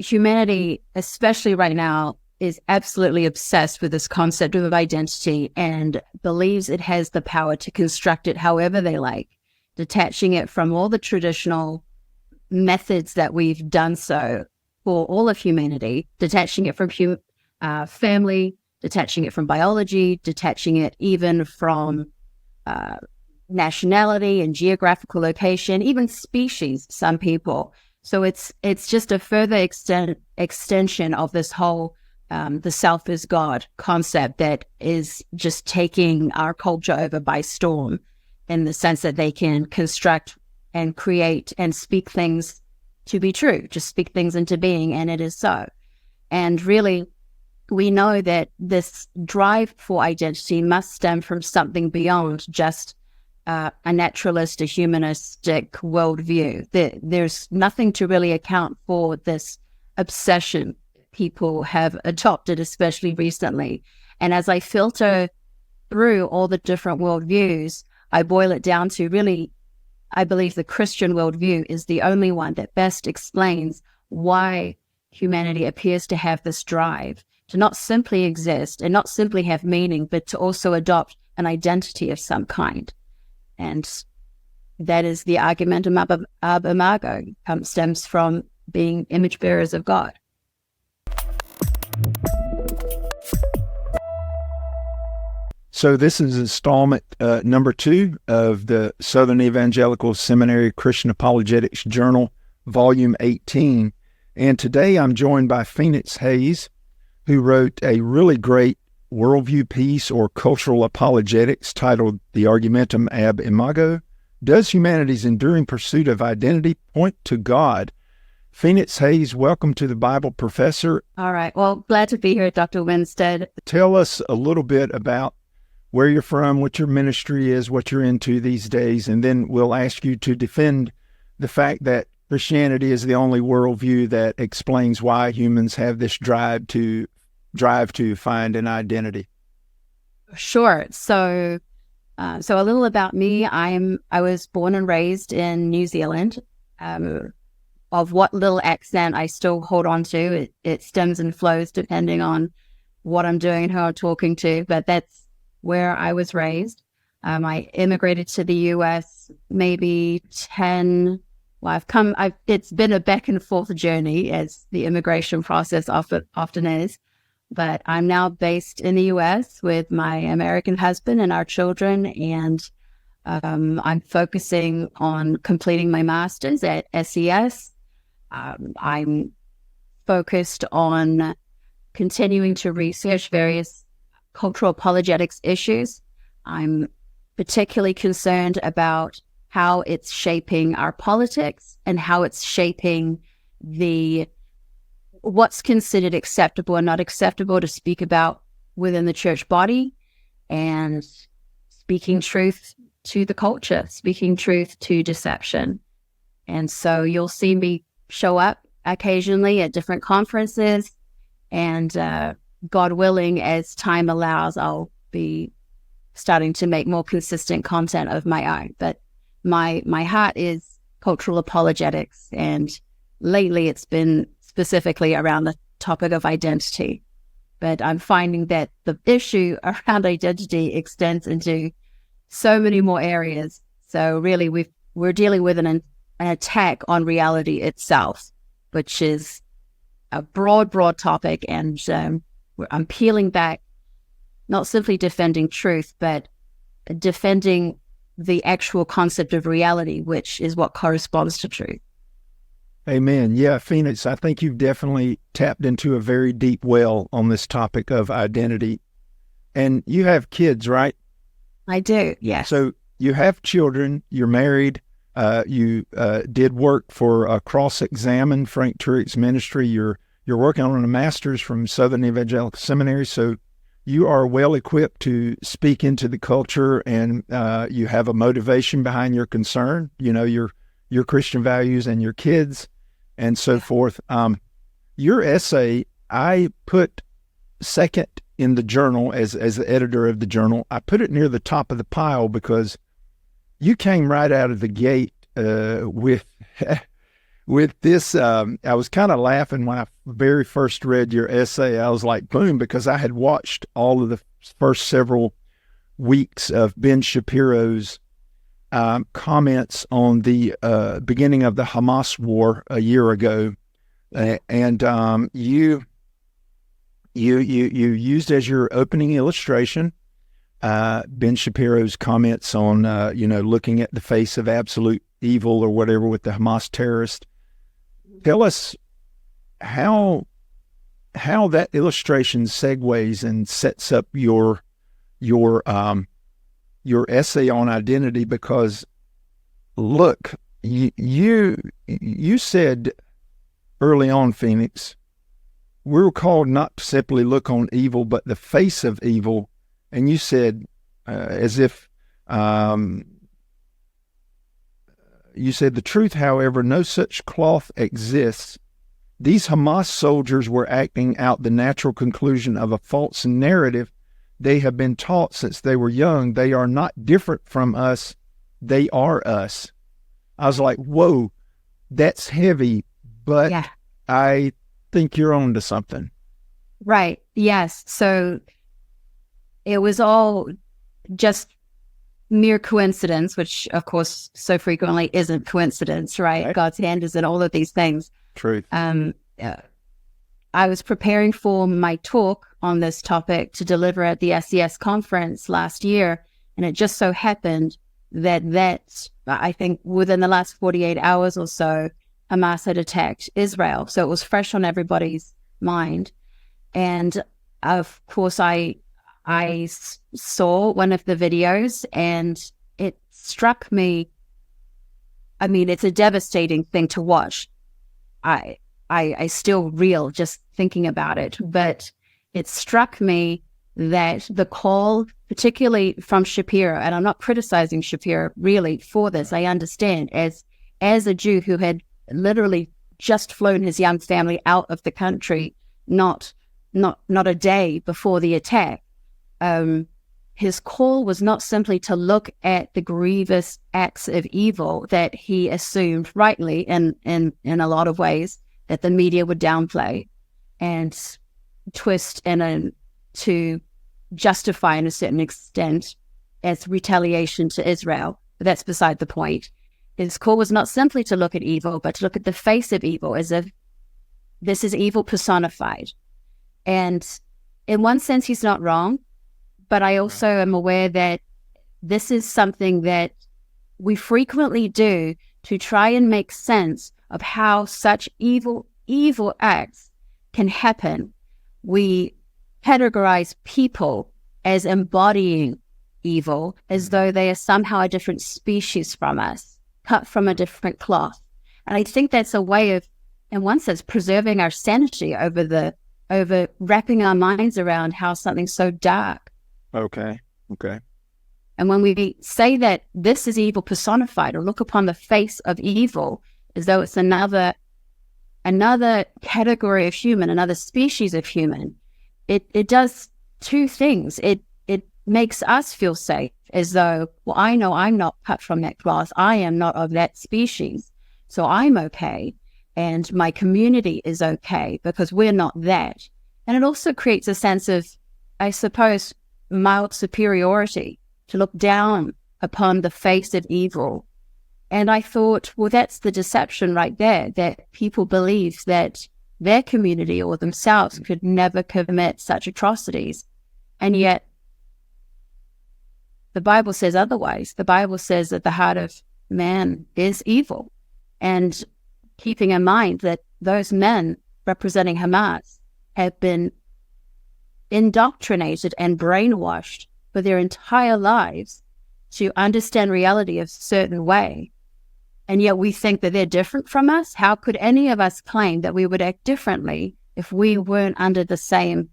humanity, especially right now, is absolutely obsessed with this concept of identity and believes it has the power to construct it however they like, detaching it from all the traditional methods that we've done so for all of humanity, detaching it from family, detaching it from biology, detaching it even from nationality and geographical location, even species, some people. So it's just a further extension of this whole the self is God concept that is just taking our culture over by storm, in the sense that they can construct and create and speak things to be true, just speak things into being, and it is so. And really, we know that this drive for identity must stem from something beyond just a naturalist, a humanistic worldview. There's nothing to really account for this obsession people have adopted, especially recently. And as I filter through all the different worldviews, I boil it down to really, I believe the Christian worldview is the only one that best explains why humanity appears to have this drive to not simply exist and not simply have meaning, but to also adopt an identity of some kind. And that is the Argumentum ab Imago, stems from being image bearers of God. So this is installment number 2 of the Southern Evangelical Seminary Christian Apologetics Journal, Volume 18. And today I'm joined by Phoenix Hayes, who wrote a really great worldview piece or cultural apologetics titled The Argumentum ab Imago. Does humanity's enduring pursuit of identity point to God? Phoenix Hayes, welcome to the Bible Professor. All right. Well, glad to be here, Dr. Winstead. Tell us a little bit about where you're from, what your ministry is, what you're into these days, and then we'll ask you to defend the fact that Christianity is the only worldview that explains why humans have this drive to find an identity. Sure. So a little about me. I was born and raised in New Zealand. Of what little accent I still hold on to, it stems and flows depending on what I'm doing and who I'm talking to, but that's where I was raised. I immigrated to the US maybe it's been a back and forth journey, as the immigration process often is, but I'm now based in the US with my American husband and our children, and I'm focusing on completing my master's at SES. I'm focused on continuing to research various cultural apologetics issues. I'm particularly concerned about how it's shaping our politics and how it's shaping what's considered acceptable and not acceptable to speak about within the church body, and speaking truth to the culture, speaking truth to deception. And so you'll see me show up occasionally at different conferences, and God willing, as time allows, I'll be starting to make more consistent content of my own. But my heart is cultural apologetics, and lately it's been specifically around the topic of identity. But I'm finding that the issue around identity extends into so many more areas. So really, we're dealing with an attack on reality itself, which is a broad topic, and I'm peeling back, not simply defending truth, but defending the actual concept of reality, which is what corresponds to truth. Amen. Yeah, Phoenix, I think you've definitely tapped into a very deep well on this topic of identity. And you have kids, right? I do, yes. So you have children, you're married, you did work for Cross-Examine, Frank Turek's ministry. You're working on a master's from Southern Evangelical Seminary, so you are well equipped to speak into the culture, and you have a motivation behind your concern, your Christian values and your kids and so forth. Your essay, I put second in the journal as the editor of the journal. I put it near the top of the pile because you came right out of the gate with with this, I was kind of laughing when I very first read your essay. I was like, boom, because I had watched all of the first several weeks of Ben Shapiro's comments on the beginning of the Hamas war a year ago, and you used as your opening illustration Ben Shapiro's comments on looking at the face of absolute evil or whatever with the Hamas terrorist. Tell us how that illustration segues and sets up your essay on identity, because look, you said early on, Phoenix, we're called not to simply look on evil, but the face of evil. And you said, as if, you said, the truth, however, no such cloth exists. These Hamas soldiers were acting out the natural conclusion of a false narrative they have been taught since they were young. They are not different from us. They are us. I was like, whoa, that's heavy, but yeah. I think you're on to something. Right. Yes. So it was all just mere coincidence, which of course so frequently isn't coincidence, right? God's hand is in all of these things. Truth. I was preparing for my talk on this topic to deliver at the SES conference last year, and it just so happened that I think within the last 48 hours or so, Hamas had attacked Israel. So it was fresh on everybody's mind. And of course, I saw one of the videos and it struck me. I mean, it's a devastating thing to watch. I still reel just thinking about it, but it struck me that the call, particularly from Shapiro, and I'm not criticizing Shapiro really for this. I understand as a Jew who had literally just flown his young family out of the country, not a day before the attack. His call was not simply to look at the grievous acts of evil that he assumed rightly in a lot of ways that the media would downplay and twist to justify in a certain extent as retaliation to Israel. But that's beside the point. His call was not simply to look at evil, but to look at the face of evil as if this is evil personified. And in one sense, he's not wrong, but I also am aware that this is something that we frequently do to try and make sense of how such evil acts can happen. We categorize people as embodying evil as though they are somehow a different species from us, cut from a different cloth. And I think that's a way of, in one sense, preserving our sanity over wrapping our minds around how something so dark. Okay. And when we say that this is evil personified, or look upon the face of evil as though it's another category of human, another species of human, it does two things. It makes us feel safe, as though, well, I know I'm not cut from that cloth. I am not of that species. So I'm okay. And my community is okay because we're not that. And it also creates a sense of, I suppose, mild superiority to look down upon the face of evil. And I thought, well, that's the deception right there, that people believe that their community or themselves could never commit such atrocities. And yet the Bible says otherwise. The Bible says that the heart of man is evil. And keeping in mind that those men representing Hamas have been indoctrinated and brainwashed for their entire lives to understand reality a certain way. And yet we think that they're different from us. How could any of us claim that we would act differently if we weren't under the same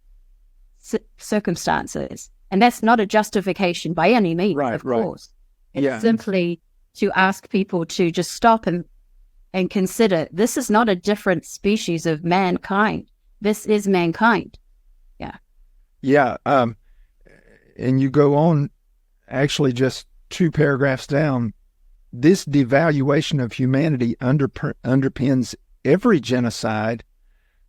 circumstances? And that's not a justification by any means, of course. It's simply to ask people to just stop and consider, this is not a different species of mankind. This is mankind. Yeah. And you go on, actually just 2 paragraphs down, this devaluation of humanity underpins every genocide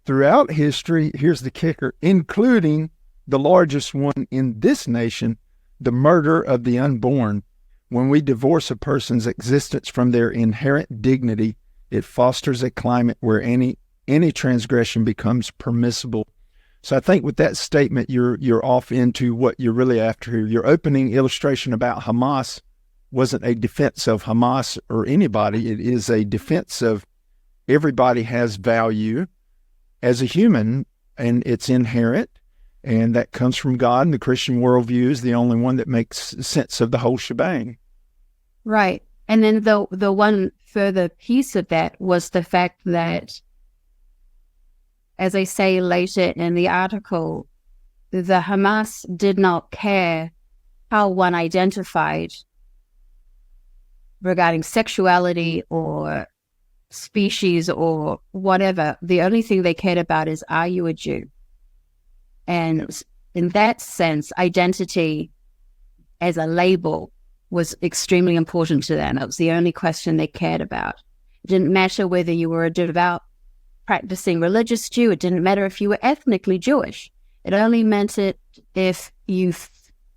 throughout history. Here's the kicker, including the largest one in this nation, the murder of the unborn. When we divorce a person's existence from their inherent dignity, it fosters a climate where any transgression becomes permissible. So I think with that statement, you're off into what you're really after here. Your opening illustration about Hamas wasn't a defense of Hamas or anybody. It is a defense of everybody has value as a human, and it's inherent, and that comes from God, and the Christian worldview is the only one that makes sense of the whole shebang. Right. And then the one further piece of that was the fact that, as I say later in the article, the Hamas did not care how one identified regarding sexuality or species or whatever. The only thing they cared about is, are you a Jew? And in that sense, identity as a label was extremely important to them. It was the only question they cared about. It didn't matter whether you were a devout, practicing religious Jew. It didn't matter if you were ethnically Jewish. It only meant it if you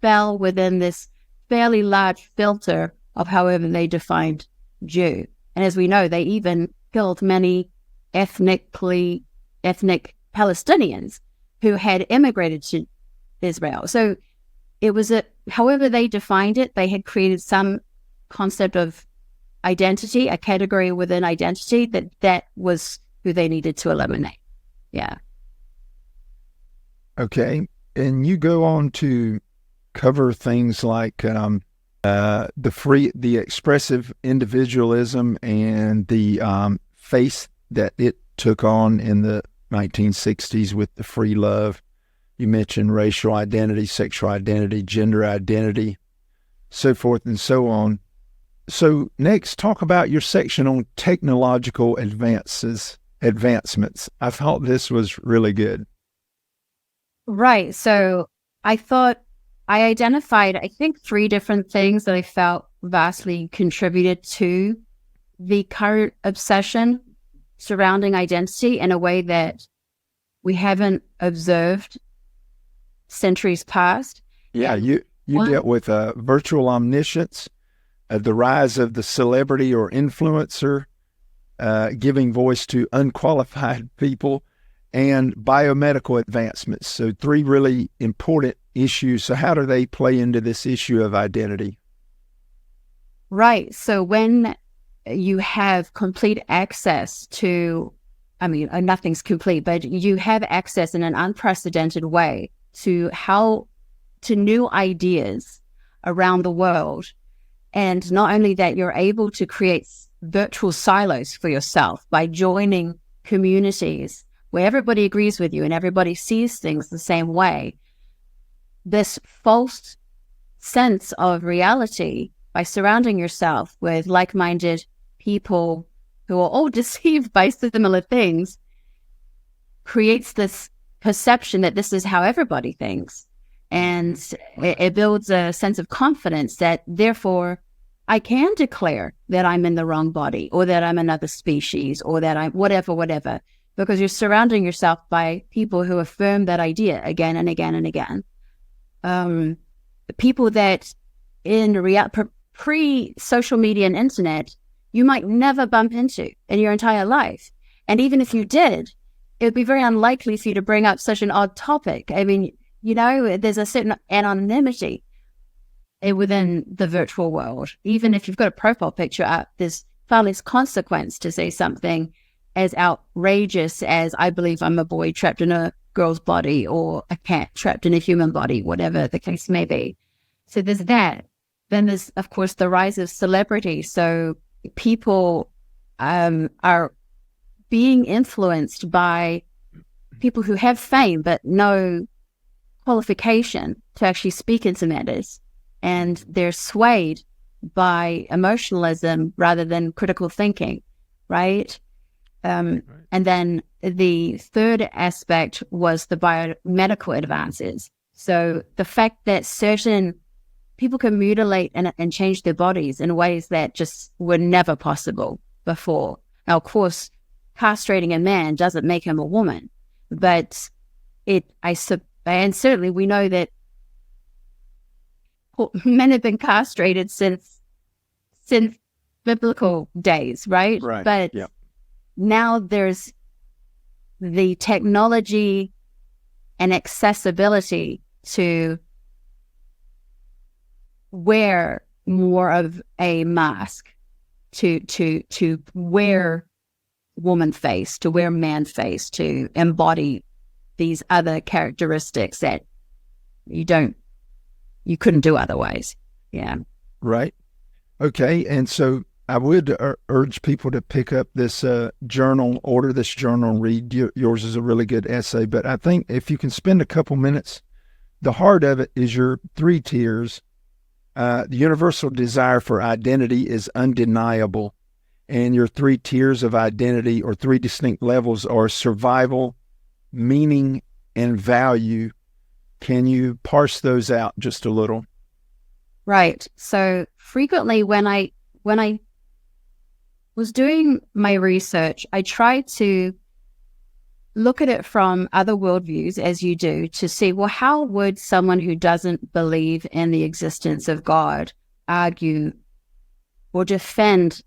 fell within this fairly large filter of however they defined Jew. And as we know, they even killed many ethnic Palestinians who had immigrated to Israel. So it was however they defined it, they had created some concept of identity, a category within identity that was who they needed to eliminate. Yeah. Okay. And you go on to cover things like the expressive individualism and the face that it took on in the 1960s with the free love. You mentioned racial identity, sexual identity, gender identity, so forth and so on. So next, talk about your section on technological advancements. I thought this was really good. Right. So I thought I identified, I think, 3 different things that I felt vastly contributed to the current obsession surrounding identity in a way that we haven't observed centuries past. Yeah, you dealt with virtual omniscience, the rise of the celebrity or influencer, giving voice to unqualified people, and biomedical advancements. So 3 really important issues. So how do they play into this issue of identity? Right. So when you have complete access to, nothing's complete, but you have access in an unprecedented way to new ideas around the world. And not only that, you're able to create virtual silos for yourself by joining communities where everybody agrees with you and everybody sees things the same way. This false sense of reality, by surrounding yourself with like-minded people who are all deceived by similar things, creates this perception that this is how everybody thinks. And it builds a sense of confidence that therefore I can declare that I'm in the wrong body, or that I'm another species, or that I'm whatever, because you're surrounding yourself by people who affirm that idea again and again and again. People that in pre-social media and internet, you might never bump into in your entire life. And even if you did, it would be very unlikely for you to bring up such an odd topic. I mean, there's a certain anonymity within the virtual world. Even if you've got a profile picture up, there's far less consequence to say something as outrageous as, I believe I'm a boy trapped in a girl's body, or a cat trapped in a human body, whatever the case may be. So there's that. Then there's, of course, the rise of celebrity. So people are being influenced by people who have fame but no qualification to actually speak into matters. And they're swayed by emotionalism rather than critical thinking, right? And then the third aspect was the biomedical advances. So the fact that certain people can mutilate and change their bodies in ways that just were never possible before. Now, of course, castrating a man doesn't make him a woman, but and certainly we know that men have been castrated since biblical days, right? Right. But now there's the technology and accessibility to wear more of a mask, to wear woman face, to wear man face, to embody these other characteristics that you couldn't do otherwise. Yeah. Right. Okay. And so I would urge people to pick up this journal, order this journal, and read. Yours is a really good essay. But I think if you can spend a couple minutes, the heart of it is your 3 tiers. The universal desire for identity is undeniable. And your 3 tiers of identity, or 3 distinct levels, are survival, meaning, and value. Can you parse those out just a little? Right. So frequently when I was doing my research, I tried to look at it from other worldviews, as you do, to see, well, how would someone who doesn't believe in the existence of God argue or defend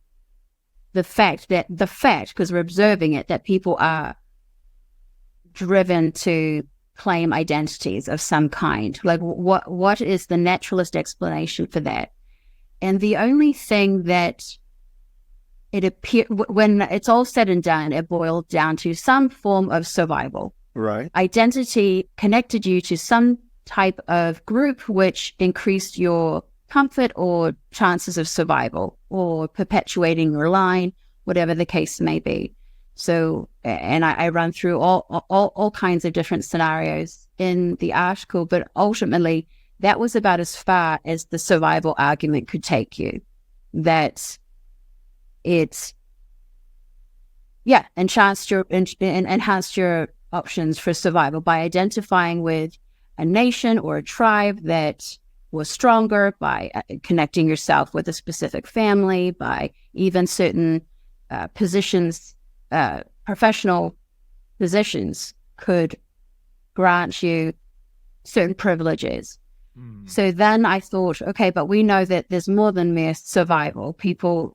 the fact, because we're observing it, that people are driven to claim identities of some kind. Like, what is the naturalist explanation for that? And the only thing that it appeared, when it's all said and done, it boiled down to some form of survival. Right. Identity connected you to some type of group which increased your comfort or chances of survival or perpetuating your line, whatever the case may be. So, and I run through all kinds of different scenarios in the article, but ultimately that was about as far as the survival argument could take you. That it's, enhanced your options for survival by identifying with a nation or a tribe that was stronger, by connecting yourself with a specific family, by even certain positions, professional positions could grant you certain privileges. So then I thought, okay, but we know that there's more than mere survival. People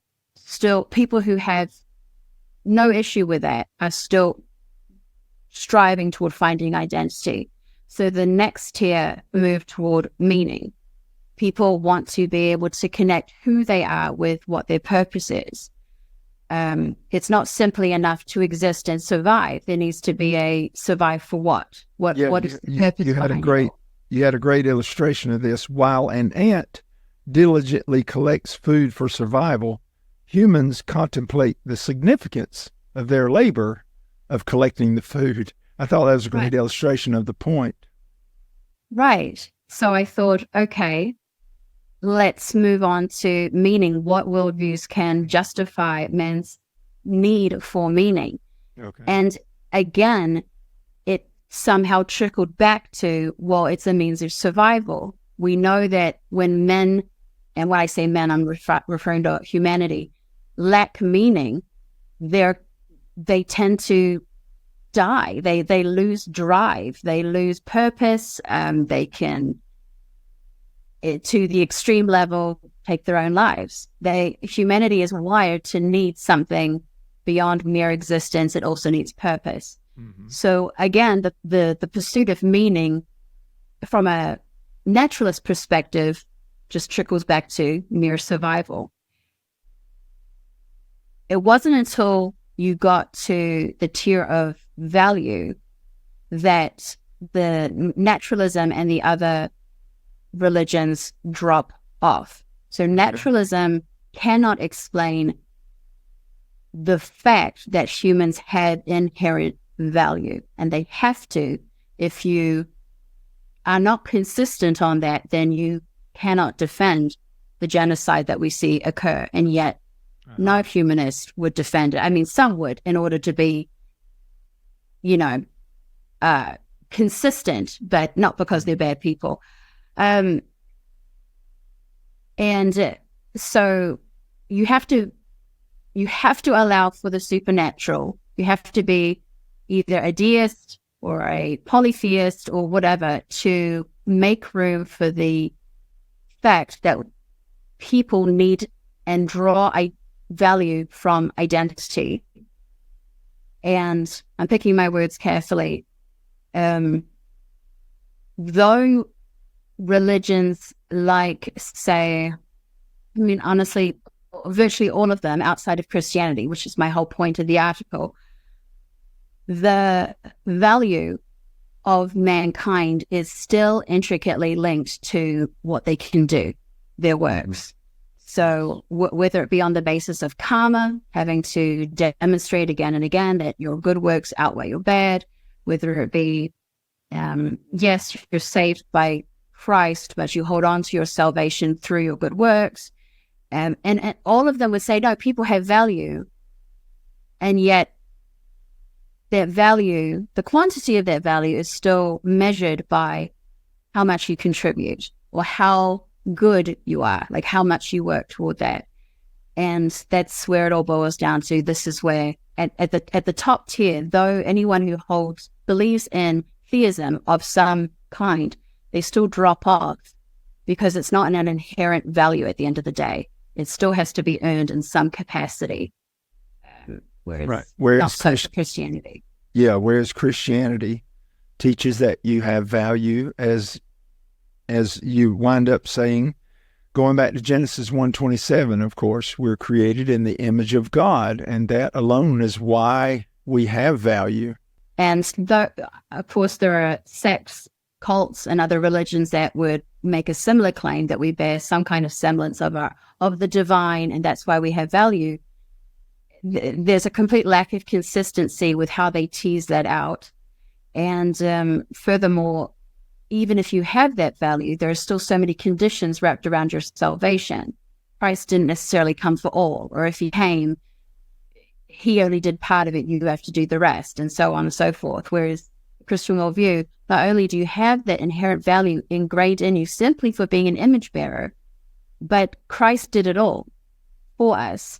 who have no issue with that are still striving toward finding identity. So the next tier moved toward meaning. People want to be able to connect who they are with what their purpose is. It's not simply enough to exist and survive. There needs to be a survive for what? What is the purpose? You had a great illustration of this. While an ant diligently collects food for survival, humans contemplate the significance of their labor of collecting the food. I thought that was a great illustration of the point. Right. So I thought, okay, let's move on to meaning. What worldviews can justify man's need for meaning? Okay. And again, it somehow trickled back to, well, it's a means of survival. We know that when men, and when I say men, I'm referring to humanity, lack meaning, they tend to die. They lose drive. They lose purpose. They can, to the extreme level, take their own lives. Humanity is wired to need something beyond mere existence. It also needs purpose. Mm-hmm. So again, the pursuit of meaning from a naturalist perspective just trickles back to mere survival. It wasn't until you got to the tier of value that the naturalism and the other religions drop off. So naturalism cannot explain the fact that humans have inherent value, and they have to. If you are not consistent on that, then you cannot defend the genocide that we see occur. And yet no humanist would defend it. I mean, some would, in order to be, consistent, but not because they're bad people. And so you have to allow for the supernatural. You have to be either a deist or a polytheist or whatever to make room for the fact that people need and draw value from identity. And I'm picking my words carefully. Though religions like, say, I mean, honestly, virtually all of them outside of Christianity, which is my whole point of the article, the value of mankind is still intricately linked to what they can do, their works. So whether it be on the basis of karma, having to demonstrate again and again that your good works outweigh your bad, whether it be, yes, you're saved by Christ, but you hold on to your salvation through your good works. And all of them would say, no, people have value. And yet that value, the quantity of that value is still measured by how much you contribute or how good you are, like how much you work toward that. And that's where it all boils down to. This is where at the top tier, though anyone who believes in theism of some kind, they still drop off because it's not an inherent value at the end of the day. It still has to be earned in some capacity. Whereas not so for Christianity. Yeah, whereas Christianity teaches that you have value, as you wind up saying, going back to Genesis 1:27, of course, we're created in the image of God, and that alone is why we have value. And of course, there are sects, cults, and other religions that would make a similar claim that we bear some kind of semblance of the divine, and that's why we have value. There's a complete lack of consistency with how they tease that out. And furthermore, even if you have that value, there are still so many conditions wrapped around your salvation. Christ didn't necessarily come for all, or if he came, he only did part of it, you have to do the rest, and so on and so forth. Whereas the Christian worldview, not only do you have that inherent value ingrained in you simply for being an image bearer, but Christ did it all for us.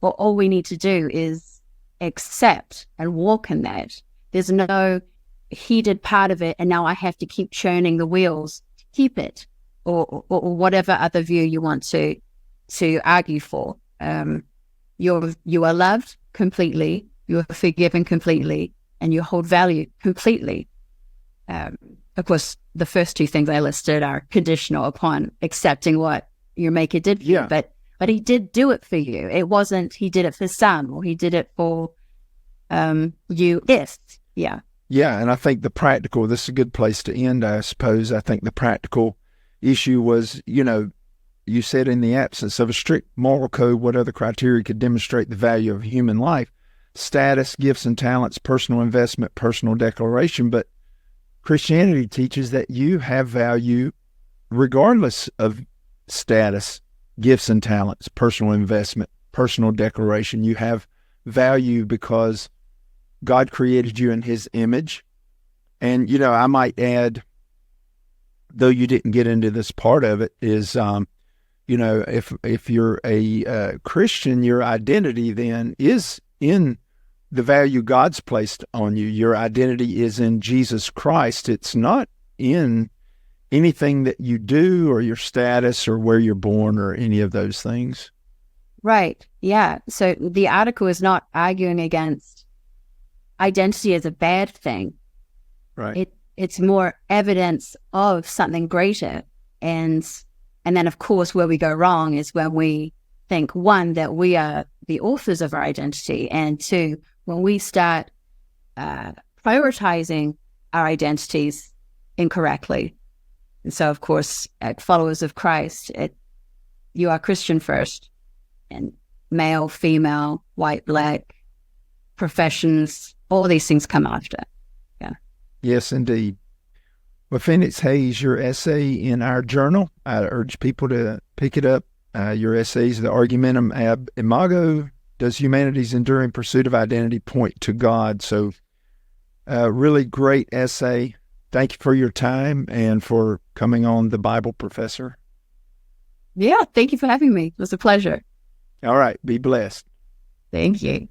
All we need to do is accept and walk in that. There's no, he did part of it and now I have to keep churning the wheels to keep it, or whatever other view you want to argue for. You are loved completely, you are forgiven completely, and you hold value completely. Of course, the first two things I listed are conditional upon accepting what your maker did for you, but he did do it for you. It wasn't he did it for some, or he did it for you if. Yeah, and I think this is a good place to end, I suppose. I think the practical issue was, you said in the absence of a strict moral code, what other criteria could demonstrate the value of human life? Status, gifts and talents, personal investment, personal declaration. But Christianity teaches that you have value regardless of status, gifts and talents, personal investment, personal declaration. You have value because God created you in his image. And, I might add, though you didn't get into this part of it, is, if you're a Christian, your identity then is in the value God's placed on you. Your identity is in Jesus Christ. It's not in anything that you do or your status or where you're born or any of those things. Right. Yeah. So the article is not arguing against identity as a bad thing. Right. It's more evidence of something greater. And then, of course, where we go wrong is when we think, one, that we are the authors of our identity, and two, when we start prioritizing our identities incorrectly. And so, of course, followers of Christ, you are Christian first, and male, female, white, black, professions, all these things come after. Yeah. Yes, indeed. Well, Phoenix Hayes, your essay in our journal, I urge people to pick it up. Your essays, the Argumentum ab Imago, does humanity's enduring pursuit of identity point to God? So, really great essay. Thank you for your time and for coming on The Bible Professor. Yeah, thank you for having me. It was a pleasure. All right. Be blessed. Thank you.